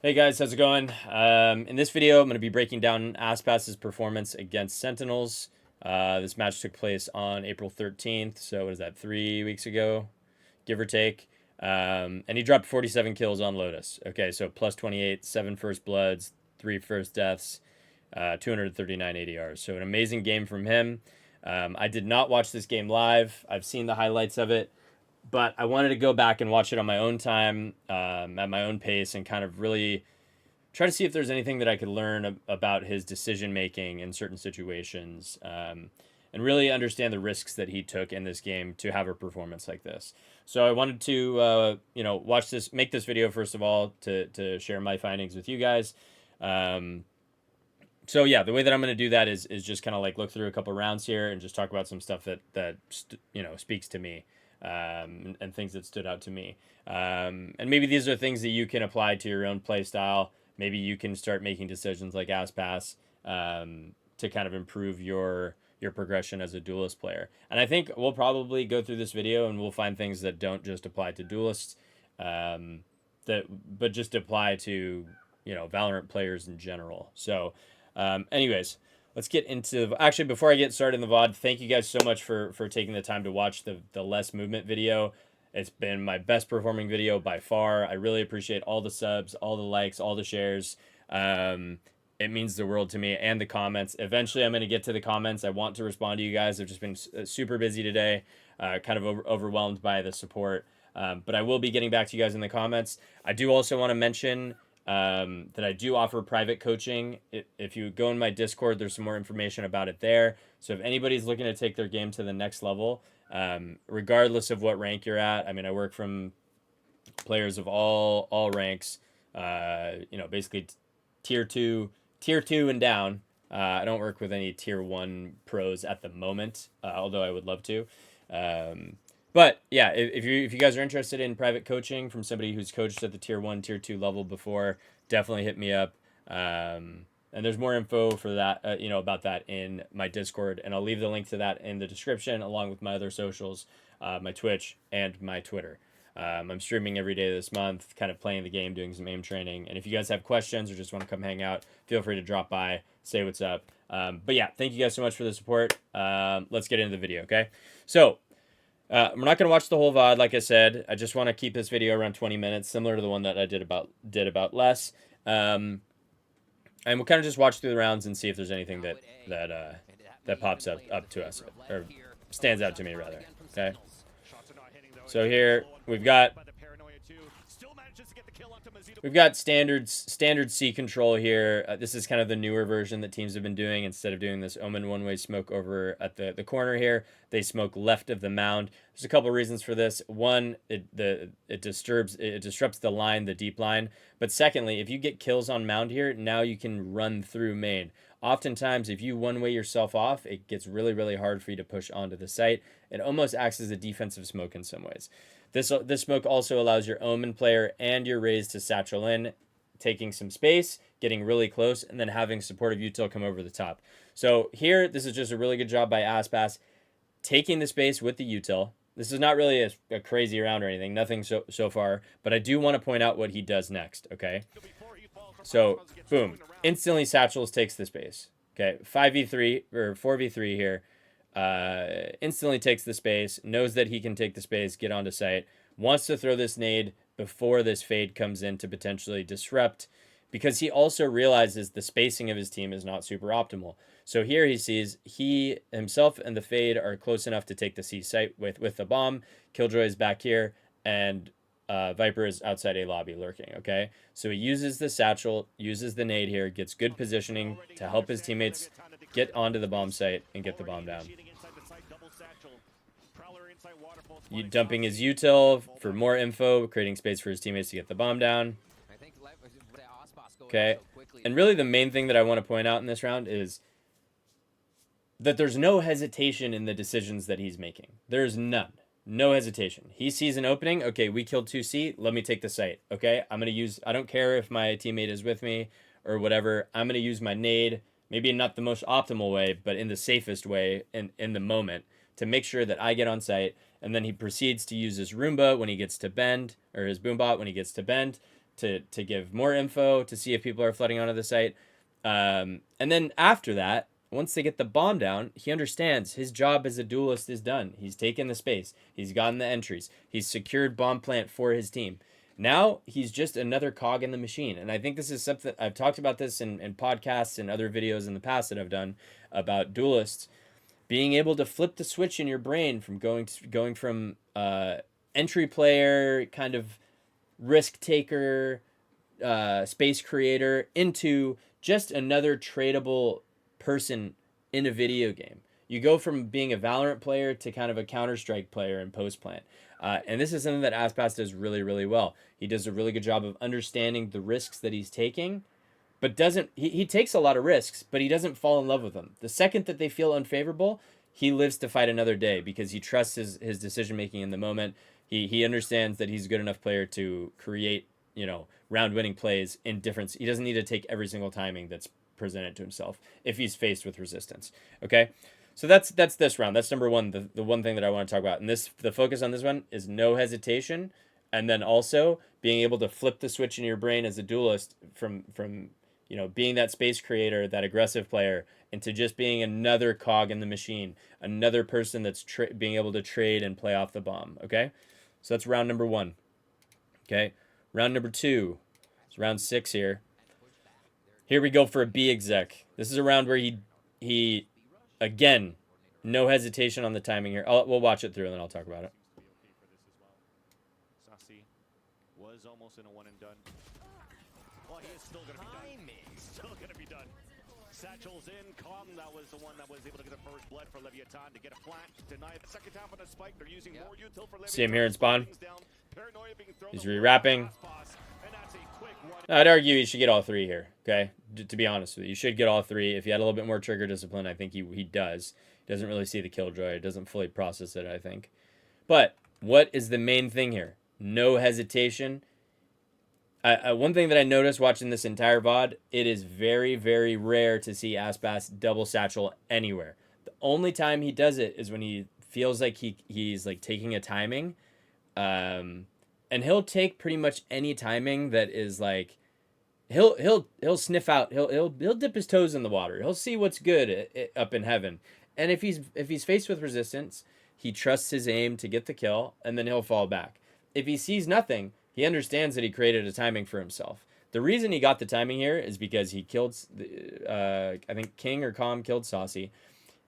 Hey guys, how's it going? In this video, I'm going to be breaking down Aspas's performance against Sentinels. This match took place on April 13th, so what is that, 3 weeks ago, give or take. And he dropped 47 kills on Lotus. Okay, so plus 28, 7 first bloods, 3 first deaths, 239 ADRs. So an amazing game from him. I did not watch this game live. I've seen the highlights of it, but I wanted to go back and watch it on my own time, at my own pace, and kind of really try to see if there's anything that I could learn about his decision making in certain situations, and really understand the risks that he took in this game to have a performance like this. So I wanted to, watch this, make this video first of all to share my findings with you guys. So yeah, the way that I'm going to do that is just kind of like look through a couple rounds here and just talk about some stuff that speaks to me, and things that stood out to me. And maybe these are things that you can apply to your own play style. Maybe you can start making decisions like Aspas, to kind of improve your progression as a duelist player. And I think we'll probably go through this video and we'll find things that don't just apply to duelists, but just apply to Valorant players in general. So, anyways, let's get into actually before I get started in the VOD, thank you guys so much for taking the time to watch the less movement video. It's been my best performing video by far. I really appreciate all the subs, all the likes, all the shares. It means the world to me, and the comments. Eventually I'm going to get to the comments. I want to respond to you guys. I've just been super busy today, kind of overwhelmed by the support. But I will be getting back to you guys in the comments. I do also want to mention that I do offer private coaching. If you go in my Discord, there's some more information about it there. So if anybody's looking to take their game to the next level, regardless of what rank you're at, I mean, I work from players of all ranks. Basically tier two and down. I don't work with any tier one pros at the moment, although I would love to. But yeah, if you guys are interested in private coaching from somebody who's coached at the tier one, tier two level before, definitely hit me up. And there's more info for that, about that in my Discord, and I'll leave the link to that in the description, along with my other socials, my Twitch and my Twitter. I'm streaming every day this month, kind of playing the game, doing some aim training. And if you guys have questions or just want to come hang out, feel free to drop by, say what's up. But yeah, thank you guys so much for the support. Let's get into the video, okay? So, we're not going to watch the whole VOD, like I said. I just want to keep this video around 20 minutes, similar to the one that I did about less. And we'll kind of just watch through the rounds and see if there's anything that pops up to us, or stands out to me rather. Okay. So here we've got standard C control here. This is kind of the newer version that teams have been doing. Instead of doing this Omen one-way smoke over at the corner here, they smoke left of the mound. There's a couple reasons for this. One, it disrupts the line, the deep line. But secondly, if you get kills on mound here, now you can run through main. Oftentimes, if you one-way yourself off, it gets really, really hard for you to push onto the site. It almost acts as a defensive smoke in some ways. This smoke also allows your Omen player and your Raze to satchel in, taking some space, getting really close, and then having supportive Util come over the top. So here, this is just a really good job by Aspas, taking the space with the Util. This is not really a crazy round or anything, nothing so far, but I do want to point out what he does next, okay? So, boom, instantly satchels, takes the space. Okay, 5v3 or 4v3 here. Instantly takes the space, knows that he can take the space, get onto site, wants to throw this nade before this fade comes in to potentially disrupt, because he also realizes the spacing of his team is not super optimal. So here he sees he himself and the fade are close enough to take the C site with the bomb. Killjoy is back here, and Viper is outside a lobby lurking, okay? So he uses the satchel, uses the nade here, gets good positioning to help his teammates get onto the bomb site and get the bomb down. You dumping his Util for more info, creating space for his teammates to get the bomb down. Okay, and really the main thing that I want to point out in this round is that there's no hesitation in the decisions that he's making. There's none. No hesitation. He sees an opening. Okay, we killed 2C. Let me take the site. Okay, I'm going to use... I don't care if my teammate is with me or whatever. I'm going to use my nade. Maybe not the most optimal way, but in the safest way in the moment to make sure that I get on site. And then he proceeds to use his Roomba when he gets to bend, or his Boombot when he gets to bend, to give more info, to see if people are flooding onto the site. And then after that, once they get the bomb down, he understands his job as a duelist is done. He's taken the space. He's gotten the entries. He's secured bomb plant for his team. Now he's just another cog in the machine. And I think this is something I've talked about this in podcasts and other videos in the past that I've done about duelists being able to flip the switch in your brain from going from entry player, kind of risk taker, space creator into just another tradable person in a video game. You go from being a Valorant player to kind of a Counter-Strike player in postplant. And this is something that Aspas does really, really well. He does a really good job of understanding the risks that he's taking, but he takes a lot of risks, but he doesn't fall in love with them. The second that they feel unfavorable, he lives to fight another day because he trusts his decision-making in the moment. He understands that he's a good enough player to create, round-winning plays in different. He doesn't need to take every single timing that's presented to himself if he's faced with resistance. Okay, so that's this round. That's number one. The one thing that I want to talk about, and the focus on this one is no hesitation, and then also being able to flip the switch in your brain as a duelist from being that space creator, that aggressive player, into just being another cog in the machine, another person that's being able to trade and play off the bomb. Okay, so that's round number one. Okay, round number two. It's round 6 here. Here we go for a B exec. This is a round where he again, no hesitation on the timing here. We'll watch it through and then I'll talk about it. Sassy was almost in a one and done. Well, he is still going to be done. Still going to be done. Satchel's in. Calm, that was the one that was able to get the first blood for Leviathan to get a flat. Deny the second half on the spike. They're using more Util for Leviathan. See him here in spawn. He's rewrapping. I'd argue he should get all 3 here, okay? To be honest with you. You should get all 3. If he had a little bit more trigger discipline, I think he does. He doesn't really see the killjoy. He doesn't fully process it, I think. But what is the main thing here? No hesitation. One thing that I noticed watching this entire VOD, it is very, very rare to see Aspas double satchel anywhere. The only time he does it is when he feels like he's like taking a timing. And he'll take pretty much any timing that is like he'll sniff out, he'll dip his toes in the water. He'll see what's good up in heaven. And if he's faced with resistance, he trusts his aim to get the kill and then he'll fall back. If he sees nothing, he understands that he created a timing for himself. The reason he got the timing here is because he killed I think King or Calm killed Saucy.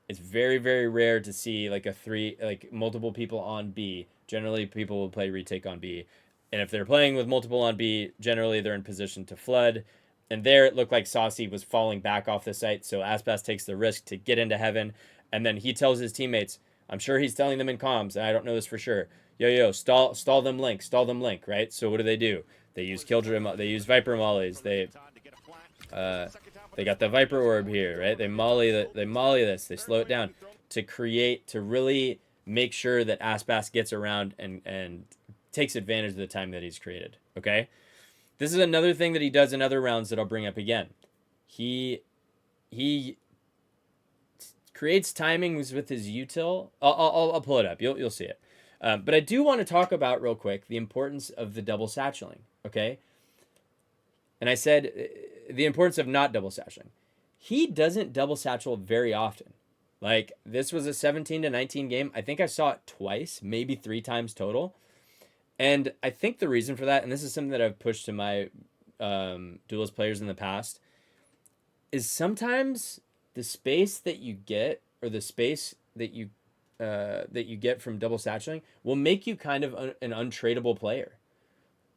It's very, very rare to see like multiple people on B. Generally, people will play retake on B. And if they're playing with multiple on B, generally they're in position to flood. And there it looked like Saucy was falling back off the site. So Aspas takes the risk to get into heaven. And then he tells his teammates, I'm sure he's telling them in comms, and I don't know this for sure, yo, stall them link, right? So what do? They use Killjoy, they use Viper mollies. They got the Viper orb here, right? They molly this, they slow it down to really make sure that Aspas gets around and takes advantage of the time that he's created, okay? This is another thing that he does in other rounds that I'll bring up again. He creates timings with his util. I'll pull it up. You'll see it. But I do want to talk about real quick the importance of the double satcheling, okay? And I said the importance of not double satcheling. He doesn't double satchel very often. Like, this was a 17-19 game. I think I saw it twice, maybe 3 times total. And I think the reason for that, and this is something that I've pushed to my duelist players in the past, is sometimes the space that you get, or the space that you get from double satcheling, will make you kind of an untradeable player.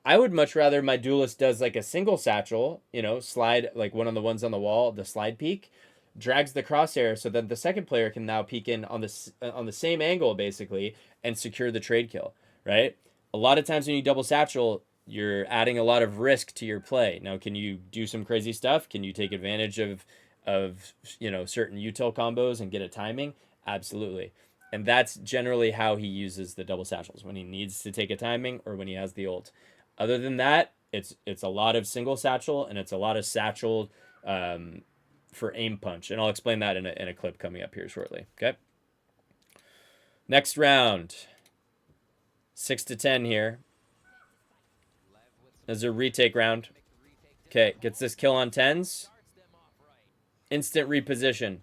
I would much rather my duelist does like a single satchel, slide, like one of the ones on the wall, the slide peek, drags the crosshair so that the second player can now peek in on the same angle, basically, and secure the trade kill, right? A lot of times when you double satchel, you're adding a lot of risk to your play. Now, can you do some crazy stuff? Can you take advantage of certain util combos and get a timing? Absolutely. And that's generally how he uses the double satchels, when he needs to take a timing or when he has the ult. Other than that, it's a lot of single satchel, and it's a lot of satchel for aim punch. And I'll explain that in a clip coming up here shortly. Okay. Next round. 6 to 10 here. This is a retake round. Okay, gets this kill on 10s. Instant reposition.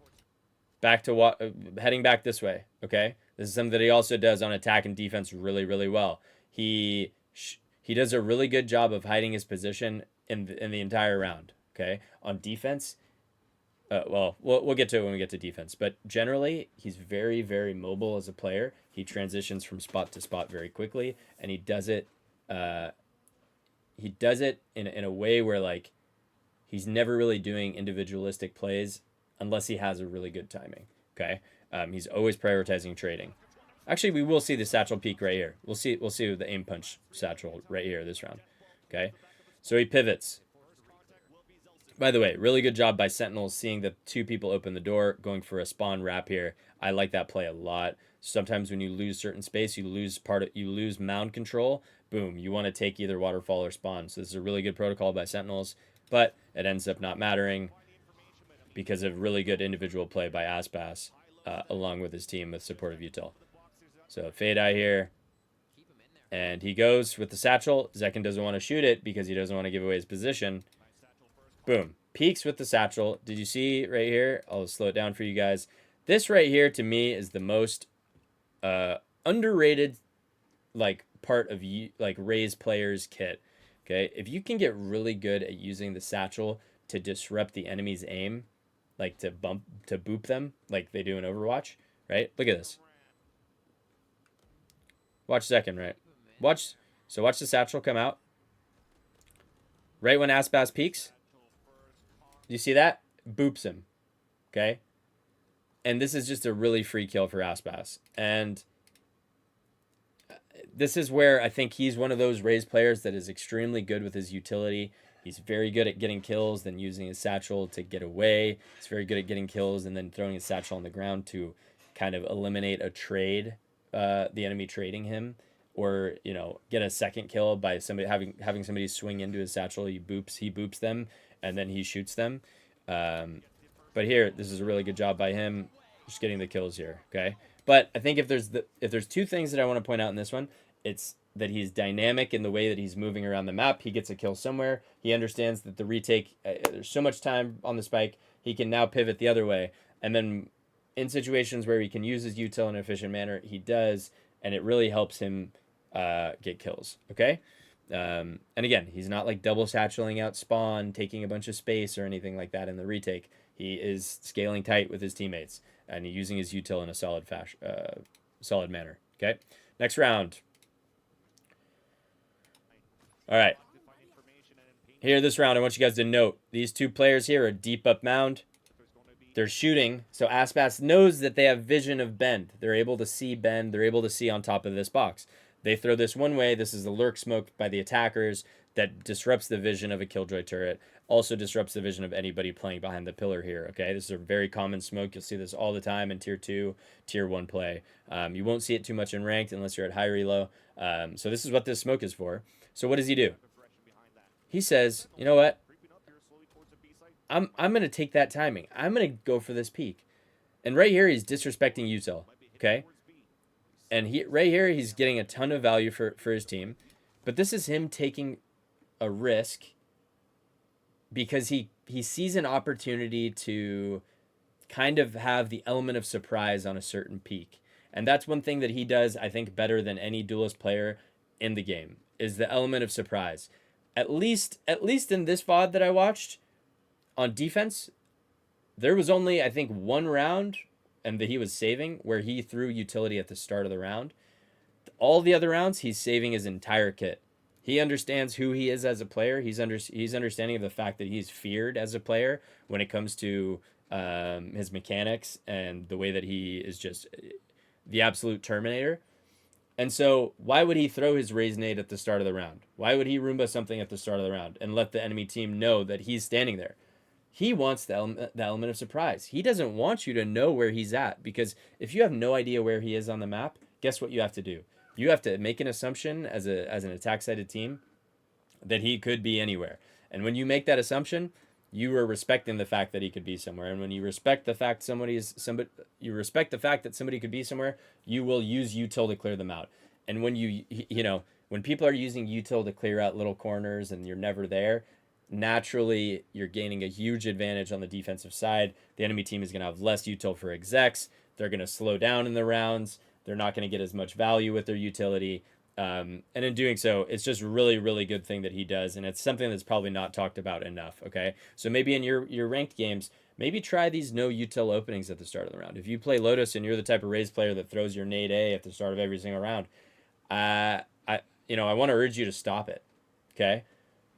Back to heading back this way. Okay, this is something that he also does on attack and defense really, really well. He does a really good job of hiding his position in the entire round. Okay, on defense, well, we'll get to it when we get to defense. But generally, he's very, very mobile as a player. He transitions from spot to spot very quickly, and he does it. He does it in a way where like he's never really doing individualistic plays unless he has a really good timing. Okay, he's always prioritizing trading. Actually, we will see the satchel peak right here. We'll see the aim punch satchel right here this round. Okay, so he pivots. By the way, really good job by Sentinels seeing that two people open the door, going for a spawn wrap here. I like that play a lot. Sometimes when you lose certain space, you lose mound control. Boom, you want to take either waterfall or spawn. So this is a really good protocol by Sentinels, but it ends up not mattering because of really good individual play by Aspas, along with his team with support of Util. So fade eye here, and he goes with the satchel. Zekin doesn't want to shoot it because he doesn't want to give away his position. Boom. Peeks with the satchel. Did you see right here? I'll slow it down for you guys. This right here, to me, is the most underrated like part of like Ray's players kit. Okay, if you can get really good at using the satchel to disrupt the enemy's aim, like to boop them, like they do in Overwatch, right? Look at this. Watch second, right? Watch the satchel come out. Right when Aspas peaks. You see that? Boops him. Okay? And this is just a really free kill for Aspas. And this is where I think he's one of those Rays players that is extremely good with his utility. He's very good at getting kills, then using his satchel to get away. He's very good at getting kills and then throwing his satchel on the ground to kind of eliminate a trade, the enemy trading him. Or, you know, get a second kill by somebody having somebody swing into his satchel. He boops them, and then he shoots them. But here, this is a really good job by him, just getting the kills here. Okay, but I think if there's two things that I want to point out in this one, it's that he's dynamic in the way that he's moving around the map. He gets a kill somewhere. He understands that the retake, there's so much time on the spike, he can now pivot the other way, and then in situations where he can use his util in an efficient manner, he does, and it really helps him get kills. Okay, and again, he's not like double satcheling out spawn, taking a bunch of space or anything like that in the retake. He is scaling tight with his teammates and using his util in a solid manner. Okay, next round. All right, here this round, I want you guys to note these two players here are deep up mound. They're shooting, so Aspas knows that they have vision of bend. They're able to see bend. They're able to see on top of this box. They throw this one way. This is the lurk smoke by the attackers that disrupts the vision of a Killjoy turret. Also disrupts the vision of anybody playing behind the pillar here, okay? This is a very common smoke. You'll see this all the time in Tier 2, Tier 1 play. You won't see it too much in Ranked unless you're at high relo. So this is what this smoke is for. So what does he do? He says, you know what? I'm going to take that timing. I'm going to go for this peak. And right here, he's disrespecting Util, okay? And right here, he's getting a ton of value for his team. But this is him taking a risk because he sees an opportunity to kind of have the element of surprise on a certain peak. And that's one thing that he does, I think, better than any duelist player in the game, is the element of surprise. At least in this VOD that I watched, on defense, there was only, I think, one round and that he was saving where he threw utility at the start of the round. All the other rounds, he's saving his entire kit. He understands who he is as a player. He's understanding of the fact that he's feared as a player when it comes to his mechanics and the way that he is just the absolute Terminator. And so why would he throw his Raise Nade at the start of the round? Why would he Roomba something at the start of the round and let the enemy team know that he's standing there? He wants the element of surprise. He doesn't want you to know where he's at, because if you have no idea where he is on the map, guess what you have to do? You have to make an assumption as an attack-sided team that he could be anywhere. And when you make that assumption, you are respecting the fact that he could be somewhere. And when you respect the fact you respect the fact that somebody could be somewhere, you will use util to clear them out. And when when people are using util to clear out little corners and you're never there, naturally you're gaining a huge advantage on the defensive side. The enemy team is going to have less util for execs. They're going to slow down in the rounds. They're not going to get as much value with their utility. And in doing so, it's just really, really good thing that he does. And it's something that's probably not talked about enough. Okay. So maybe in your ranked games, maybe try these no util openings at the start of the round. If you play Lotus and you're the type of Raze player that throws your nade A at the start of every single round, I want to urge you to stop it. Okay.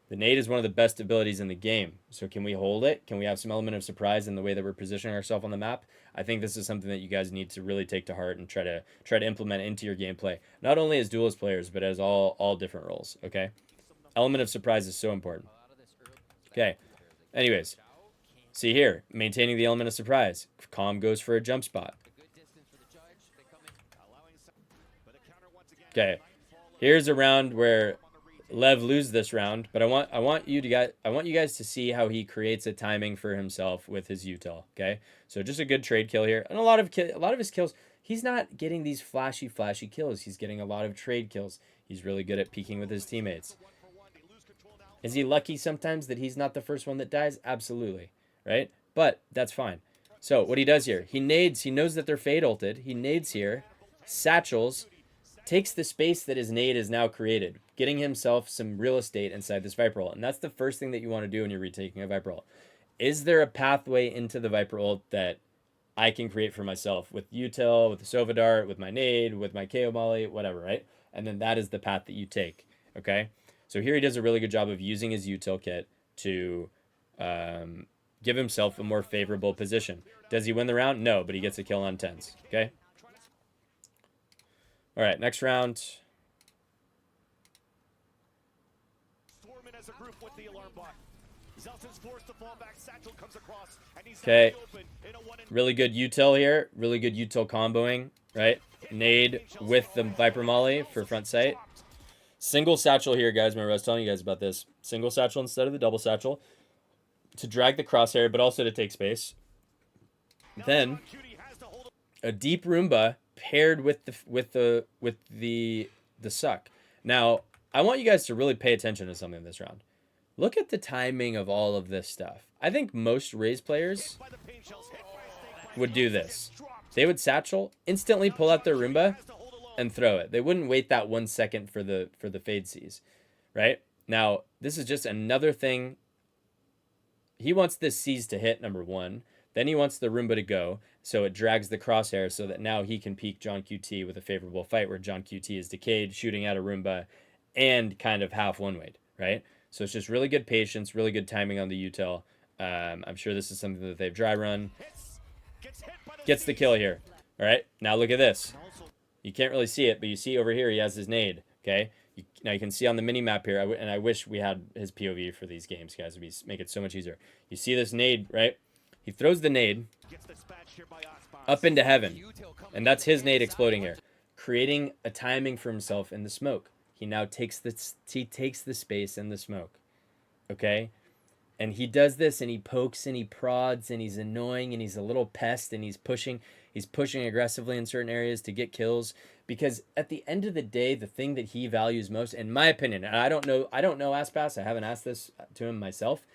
The nade is one of the best abilities in the game. So can we hold it? Can we have some element of surprise in the way that we're positioning ourselves on the map? I think this is something that you guys need to really take to heart and try to implement into your gameplay, not only as duelist players, but as all different roles. Okay, element of surprise is so important. Okay, anyways, see here, maintaining the element of surprise. Calm goes for a jump spot. Okay, here's a round where Lev lose this round, but I want you guys to see how he creates a timing for himself with his util. Okay, so just a good trade kill here, and a lot of his kills. He's not getting these flashy kills. He's getting a lot of trade kills. He's really good at peeking with his teammates. Is he lucky sometimes that he's not the first one that dies? Absolutely, right? But that's fine. So what he does here, he nades. He knows that they're fade ulted. He nades here, satchels, takes the space that his nade is now created, getting himself some real estate inside this Viper ult. And that's the first thing that you want to do when you're retaking a Viper ult. Is there a pathway into the Viper ult that I can create for myself with Util, with the Sova Dart, with my nade, with my KO Molly, whatever, right? And then that is the path that you take, okay? So here he does a really good job of using his Util kit to give himself a more favorable position. Does he win the round? No, but he gets a kill on 10s, okay? All right, next round. Okay, really good util here. Really good util comboing, right? Nade with the Viper Molly for front sight. Single satchel here, guys. Remember I was telling you guys about this. Single satchel instead of the double satchel to drag the crosshair, but also to take space. Then a deep Roomba paired with the suck. Now, I want you guys to really pay attention to something this round. Look at the timing of all of this stuff. I think most Raze players would do this. They would satchel, instantly pull out their Roomba, and throw it. They wouldn't wait that 1 second for the fade seize, right? Now, this is just another thing. He wants this seize to hit, number one. Then he wants the Roomba to go, so it drags the crosshair so that now he can peek John QT with a favorable fight where John QT is decayed, shooting out a Roomba, and kind of half one-wayed, right? So it's just really good patience, really good timing on the util. I'm sure this is something that they've dry run. Gets the kill here. All right, now look at this. You can't really see it, but you see over here he has his nade, okay? Now you can see on the mini-map here, and I wish we had his POV for these games, guys. It would make it so much easier. You see this nade, right? He throws the nade up into heaven, and that's his nade exploding here, creating a timing for himself in the smoke. He now takes the space in the smoke, okay? And he does this, and he pokes, and he prods, and he's annoying, and he's a little pest, and he's pushing aggressively in certain areas to get kills. Because at the end of the day, the thing that he values most, in my opinion, and I don't know Aspas, I haven't asked this to him myself,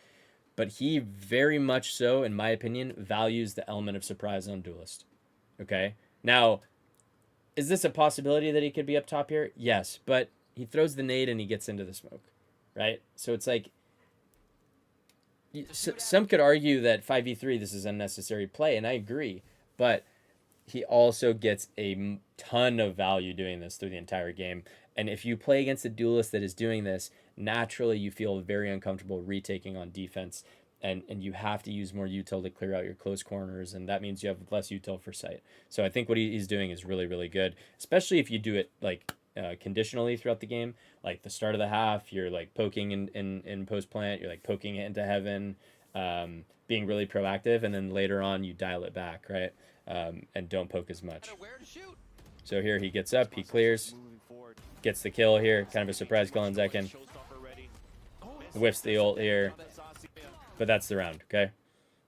but he very much so, in my opinion, values the element of surprise on Duelist. Okay? Now, is this a possibility that he could be up top here? Yes, but he throws the nade and he gets into the smoke, right? So it's like, some could argue that 5v3, this is unnecessary play, and I agree, but he also gets a ton of value doing this through the entire game. And if you play against a duelist that is doing this, naturally you feel very uncomfortable retaking on defense, and you have to use more util to clear out your close corners, and that means you have less util for sight. So I think what he's doing is really, really good, especially if you do it like conditionally throughout the game. Like the start of the half, you're like poking in post plant, you're like poking it into heaven, being really proactive, and then later on you dial it back, right? And don't poke as much. So here he gets up, he clears, gets the kill here, kind of a surprise kill on Zekin. Whiffs the ult here, but that's the round, okay?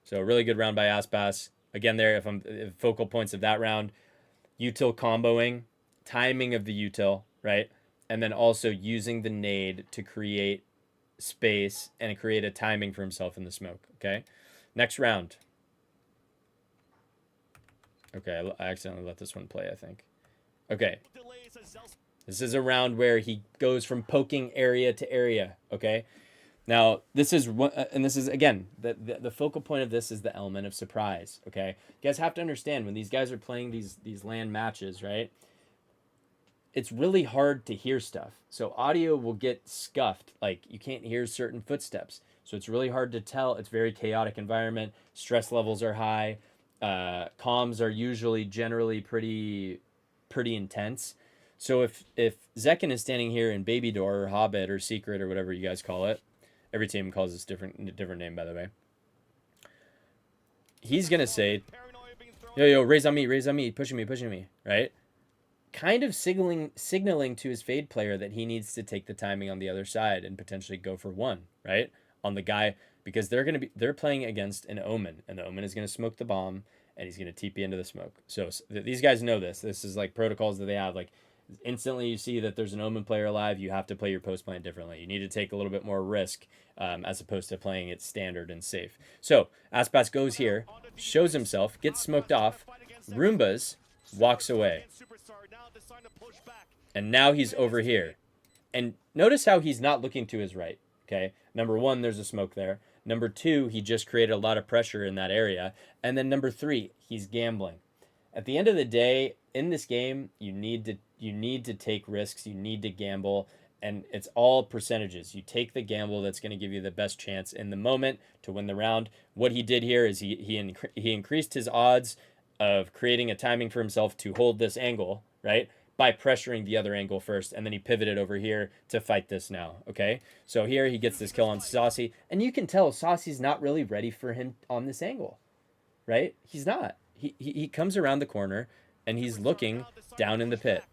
So a really good round by Aspas. Again, there, if focal points of that round, util comboing, timing of the util, right? and then also using the nade to create space and create a timing for himself in the smoke. Okay, next round. Okay, I accidentally let this one play, I think. Okay, this is a round where he goes from poking area to area. Okay, now this is and this is again the focal point of this is the element of surprise. Okay, you guys have to understand when these guys are playing these LAN matches, right? It's really hard to hear stuff. So audio will get scuffed. Like you can't hear certain footsteps. So it's really hard to tell. It's very chaotic environment. Stress levels are high. Comms are usually generally pretty intense. So if Zekin is standing here in Baby Door or Hobbit or Secret or whatever you guys call it, every team calls this different name, by the way. He's gonna say, yo, raise on me, pushing me, right? Kind of signaling to his Fade player that he needs to take the timing on the other side and potentially go for one, right? On the guy, because they're playing against an Omen, and the Omen is gonna smoke the bomb and he's gonna TP into the smoke. So these guys know this. This is like protocols that they have. Like instantly you see that there's an Omen player alive, you have to play your post plant differently. You need to take a little bit more risk as opposed to playing it standard and safe. So Aspas goes here, shows himself, gets smoked off, Roombas, walks away. And now he's over here. And notice how he's not looking to his right. Okay. Number one, there's a smoke there. Number two, he just created a lot of pressure in that area. And then number three, he's gambling. At the end of the day, in this game, you need to take risks. You need to gamble. And it's all percentages. You take the gamble that's going to give you the best chance in the moment to win the round. What he did here is he increased his odds of creating a timing for himself to hold this angle, right? By pressuring the other angle first, and then he pivoted over here to fight this now, okay? So here he gets this kill on Saucy, and you can tell Saucy's not really ready for him on this angle, right? He's not. He comes around the corner, and he's looking down in the pit.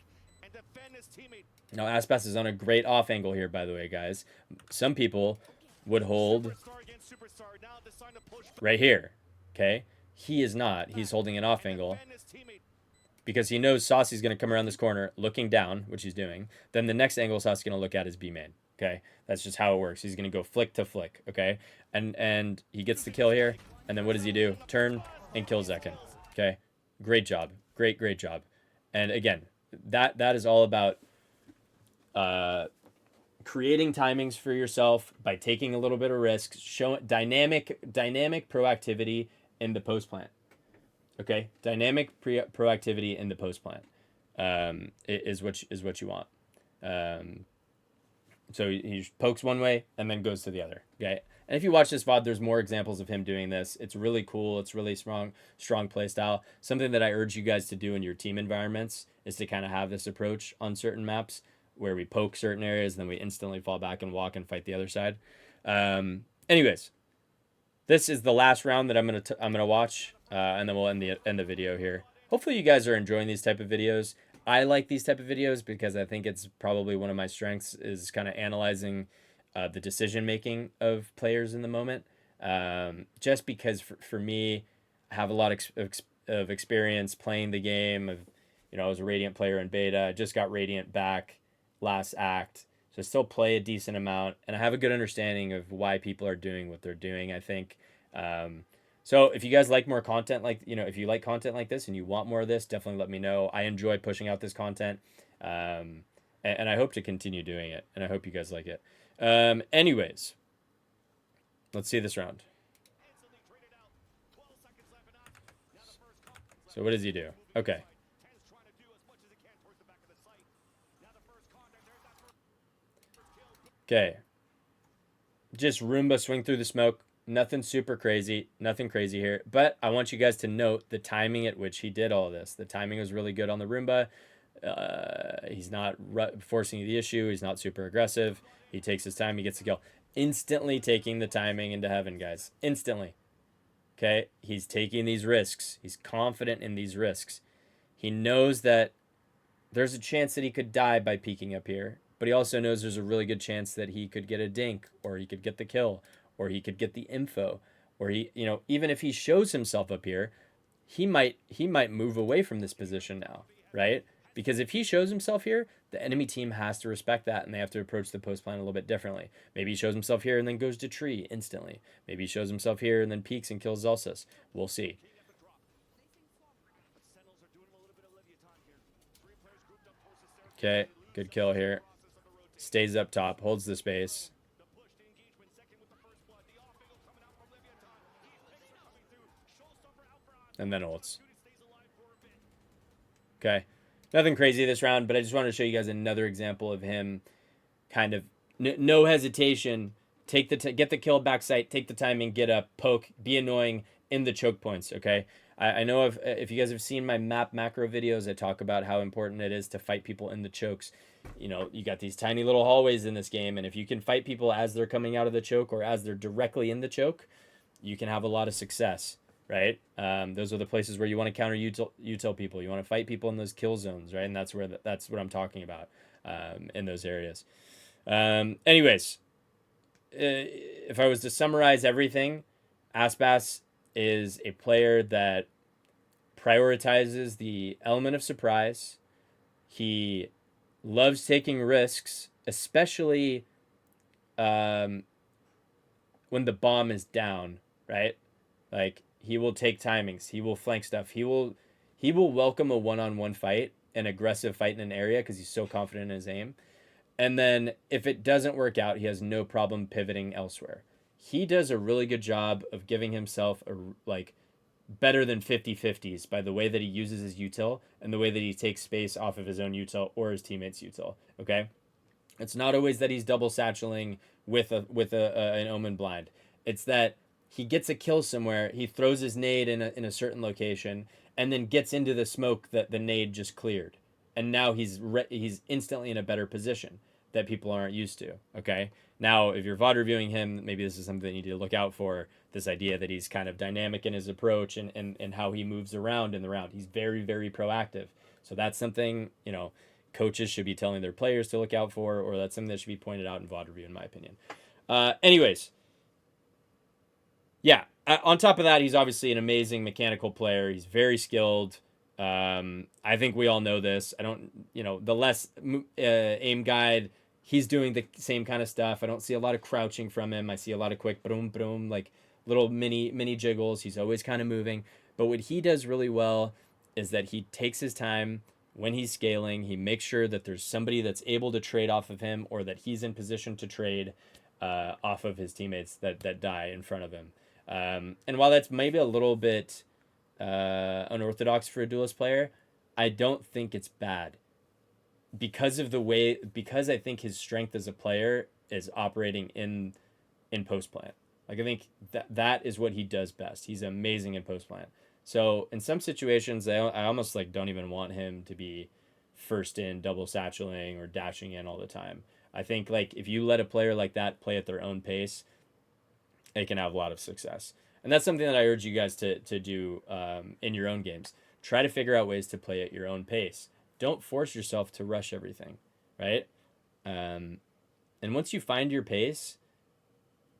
Now, Aspas is on a great off angle here, by the way, guys. Some people would hold right here, okay? He is not. He's holding an off angle because he knows Saucy's going to come around this corner looking down, which he's doing. Then the next angle Saucy's going to look at is B main. Okay, that's just how it works. He's going to go flick to flick. Okay, and he gets the kill here. And then what does he do? Turn and kill Zekin. Okay, great job, great job. And again, that is all about creating timings for yourself by taking a little bit of risk, showing dynamic proactivity in the post plant. Okay, dynamic proactivity in the post plant is what you want. So he pokes one way and then goes to the other. Okay, and if you watch this VOD, there's more examples of him doing this. It's really cool. It's really strong play style. Something that I urge you guys to do in your team environments is to kind of have this approach on certain maps where we poke certain areas, and then we instantly fall back and walk and fight the other side. Anyways, this is the last round that I'm gonna watch, and then we'll end the video here. Hopefully, you guys are enjoying these type of videos. I like these type of videos because I think it's probably one of my strengths is kind of analyzing the decision making of players in the moment. Just because for me, I have a lot of experience playing the game. I was a Radiant player in beta. I just got Radiant back last act. So I still play a decent amount, and I have a good understanding of why people are doing what they're doing, I think. So if you guys like more content, if you like content like this and you want more of this, definitely let me know. I enjoy pushing out this content, and I hope to continue doing it, and I hope you guys like it. Anyways, let's see this round. So what does he do? Okay. Okay. Just Roomba swing through the smoke. Nothing super crazy. Nothing crazy here. But I want you guys to note the timing at which he did all of this. The timing was really good on the Roomba. He's not forcing the issue. He's not super aggressive. He takes his time. He gets the kill. Instantly taking the timing into heaven, guys. Instantly. Okay? He's taking these risks. He's confident in these risks. He knows that there's a chance that he could die by peeking up here. But he also knows there's a really good chance that he could get a dink, or he could get the kill, or he could get the info, or even if he shows himself up here, he might move away from this position now, right? Because if he shows himself here, the enemy team has to respect that, and they have to approach the post plan a little bit differently. Maybe he shows himself here and then goes to tree instantly. Maybe he shows himself here and then peeks and kills Zelsis. We'll see. Okay, good kill here. Stays up top, holds the space. And then ults. Okay. Nothing crazy this round, but I just wanted to show you guys another example of him kind of no hesitation. Get the kill backside, take the timing, get up, poke, be annoying in the choke points, okay? I know if you guys have seen my map macro videos, I talk about how important it is to fight people in the chokes. You know, you got these tiny little hallways in this game, and if you can fight people as they're coming out of the choke or as they're directly in the choke, you can have a lot of success. Right? Those are the places where you want to counter util people. You want to fight people in those kill zones, right? And that's where that's what I'm talking about in those areas. Anyways, if I was to summarize everything, Aspas is a player that prioritizes the element of surprise. He loves taking risks, especially when the bomb is down, right? Like, he will take timings. He will flank stuff. He will welcome a one-on-one fight, an aggressive fight in an area because he's so confident in his aim. And then if it doesn't work out, he has no problem pivoting elsewhere. He does a really good job of giving himself better than 50-50s by the way that he uses his util and the way that he takes space off of his own util or his teammates' util. Okay, it's not always that he's double satcheling with an omen blind. It's that he gets a kill somewhere, he throws his nade in a certain location, and then gets into the smoke that the nade just cleared. And now he's instantly in a better position that people aren't used to, okay? Now, if you're VOD reviewing him, maybe this is something you need to look out for, this idea that he's kind of dynamic in his approach and how he moves around in the round. He's very, very proactive. So that's something, you know, coaches should be telling their players to look out for, or that's something that should be pointed out in VOD review, in my opinion. Anyways, yeah, on top of that, he's obviously an amazing mechanical player. He's very skilled. I think we all know this. I don't, the less aim guide, he's doing the same kind of stuff. I don't see a lot of crouching from him. I see a lot of quick boom, boom, like little mini jiggles. He's always kind of moving. But what he does really well is that he takes his time when he's scaling. He makes sure that there's somebody that's able to trade off of him, or that he's in position to trade off of his teammates that die in front of him. And while that's maybe a little bit unorthodox for a duelist player, I don't think it's bad because I think his strength as a player is operating in post plant. Like, I think that is what he does best. He's amazing in post plant. So in some situations, I almost don't even want him to be first in double satcheling or dashing in all the time. I think if you let a player like that play at their own pace, they can have a lot of success. And that's something that I urge you guys to do in your own games. Try to figure out ways to play at your own pace. Don't force yourself to rush everything, right? And once you find your pace,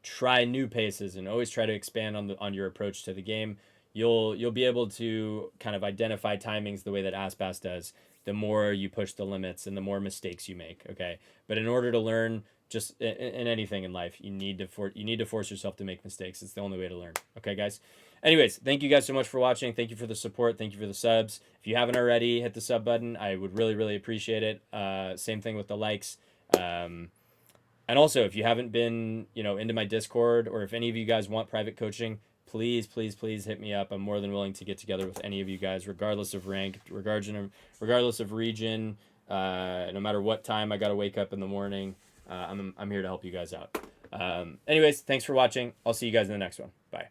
try new paces and always try to expand on your approach to the game. You'll be able to kind of identify timings the way that Aspas does. The more you push the limits and the more mistakes you make, okay? But in order to learn, just in anything in life, you need to force yourself to make mistakes. It's the only way to learn. Okay, guys? Anyways, thank you guys so much for watching. Thank you for the support. Thank you for the subs. If you haven't already, hit the sub button. I would really, really appreciate it. Same thing with the likes. And also, if you haven't been, into my Discord, or if any of you guys want private coaching, please, please, please hit me up. I'm more than willing to get together with any of you guys, regardless of rank, regardless of region, no matter what time I got to wake up in the morning. I'm here to help you guys out. Anyways, thanks for watching. I'll see you guys in the next one. Bye.